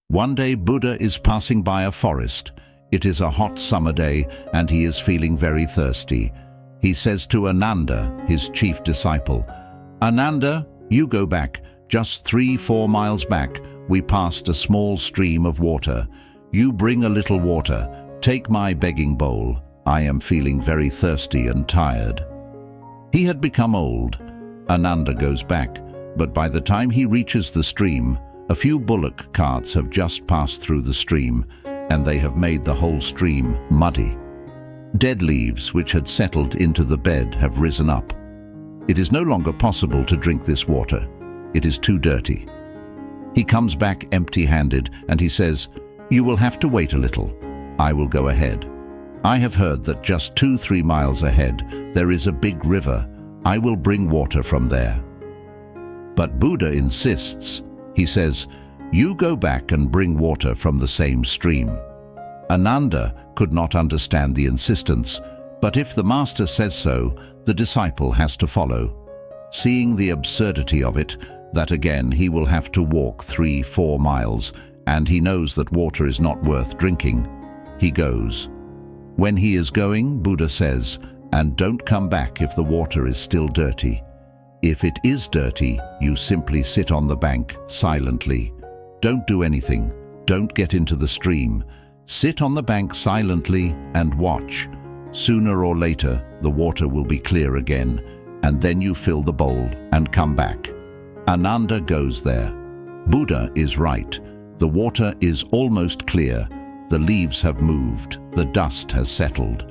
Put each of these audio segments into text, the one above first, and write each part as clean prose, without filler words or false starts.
One day Buddha is passing by a forest. It is a hot summer day and he is feeling very thirsty. He says to Ananda, his chief disciple, "Ananda, you go back. Just 3-4 miles back, we passed a small stream of water. You bring a little water. Take my begging bowl. I am feeling very thirsty and tired." He had become old. Ananda goes back, but by the time he reaches the stream, a few bullock carts have just passed through the stream, and they have made the whole stream muddy. Dead leaves which had settled into the bed have risen up. It is no longer possible to drink this water. It is too dirty. He comes back empty-handed and he says, "You will have to wait a little. I will go ahead. I have heard that just 2-3 miles ahead there is a big river. I will bring water from there." But Buddha insists. He says, "You go back and bring water from the same stream." Ananda could not understand the insistence, but if the master says so, the disciple has to follow. Seeing the absurdity of it, that again he will have to walk 3-4 miles, and he knows that water is not worth drinking, he goes. When he is going, Buddha says, "And don't come back if the water is still dirty. If it is dirty, you simply sit on the bank silently. Don't do anything. Don't get into the stream. Sit on the bank silently and watch. Sooner or later, the water will be clear again, and then you fill the bowl and come back." Ananda goes there. Buddha is right. The water is almost clear. The leaves have moved. The dust has settled.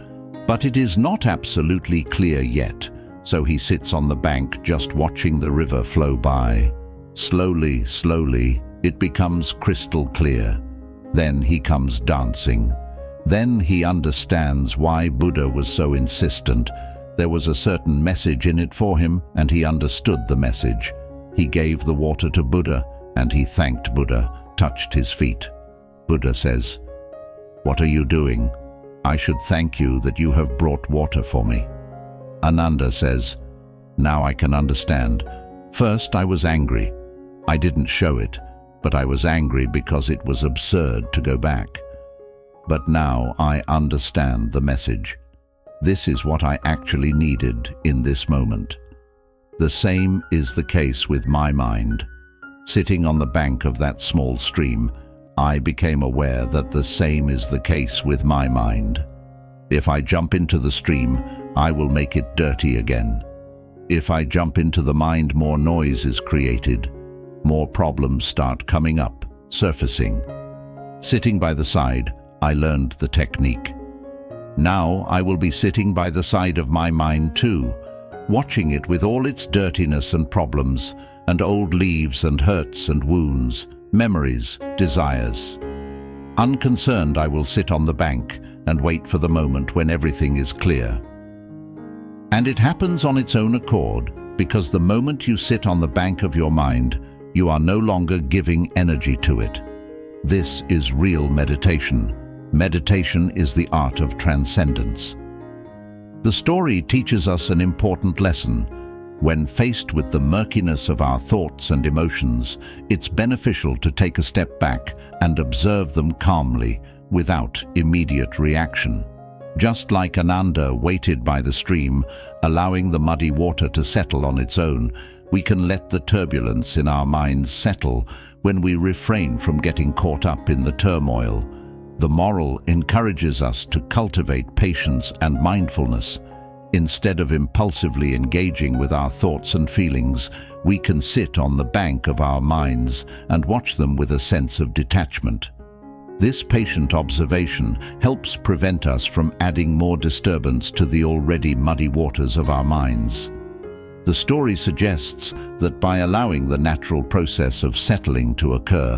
But it is not absolutely clear yet, so he sits on the bank just watching the river flow by. Slowly, slowly, it becomes crystal clear. Then he comes dancing. Then he understands why Buddha was so insistent. There was a certain message in it for him, and he understood the message. He gave the water to Buddha, and he thanked Buddha, touched his feet. Buddha says, "What are you doing? I should thank you that you have brought water for me." Ananda says, "Now I can understand. First I was angry. I didn't show it, but I was angry because it was absurd to go back. But now I understand the message. This is what I actually needed in this moment." The same is the case with my mind. Sitting on the bank of that small stream, I became aware that the same is the case with my mind. If I jump into the stream, I will make it dirty again. If I jump into the mind, more noise is created. More problems start coming up, surfacing. Sitting by the side, I learned the technique. Now I will be sitting by the side of my mind too, watching it with all its dirtiness and problems, and old leaves and hurts and wounds, memories, desires. Unconcerned, I will sit on the bank and wait for the moment when everything is clear. And it happens on its own accord, because the moment you sit on the bank of your mind, you are no longer giving energy to it. This is real meditation. Meditation is the art of transcendence. The story teaches us an important lesson. When faced with the murkiness of our thoughts and emotions, it's beneficial to take a step back and observe them calmly, without immediate reaction. Just like Ananda waited by the stream, allowing the muddy water to settle on its own, we can let the turbulence in our minds settle when we refrain from getting caught up in the turmoil. The moral encourages us to cultivate patience and mindfulness. Instead of impulsively engaging with our thoughts and feelings, we can sit on the bank of our minds and watch them with a sense of detachment. This patient observation helps prevent us from adding more disturbance to the already muddy waters of our minds. The story suggests that by allowing the natural process of settling to occur,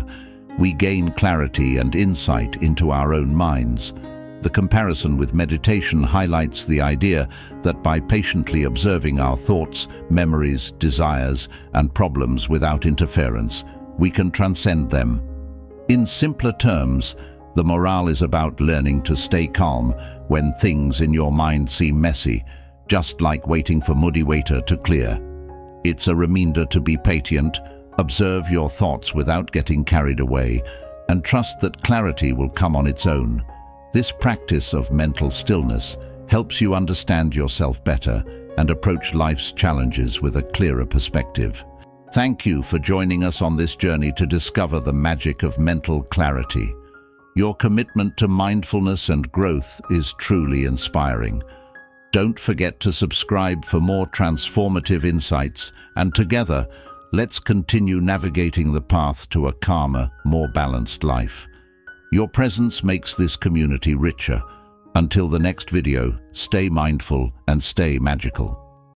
we gain clarity and insight into our own minds. The comparison with meditation highlights the idea that by patiently observing our thoughts, memories, desires, and problems without interference, we can transcend them. In simpler terms, the morale is about learning to stay calm when things in your mind seem messy, just like waiting for muddy water to clear. It's a reminder to be patient, observe your thoughts without getting carried away, and trust that clarity will come on its own. This practice of mental stillness helps you understand yourself better and approach life's challenges with a clearer perspective. Thank you for joining us on this journey to discover the magic of mental clarity. Your commitment to mindfulness and growth is truly inspiring. Don't forget to subscribe for more transformative insights, and together, let's continue navigating the path to a calmer, more balanced life. Your presence makes this community richer. Until the next video, stay mindful and stay magical.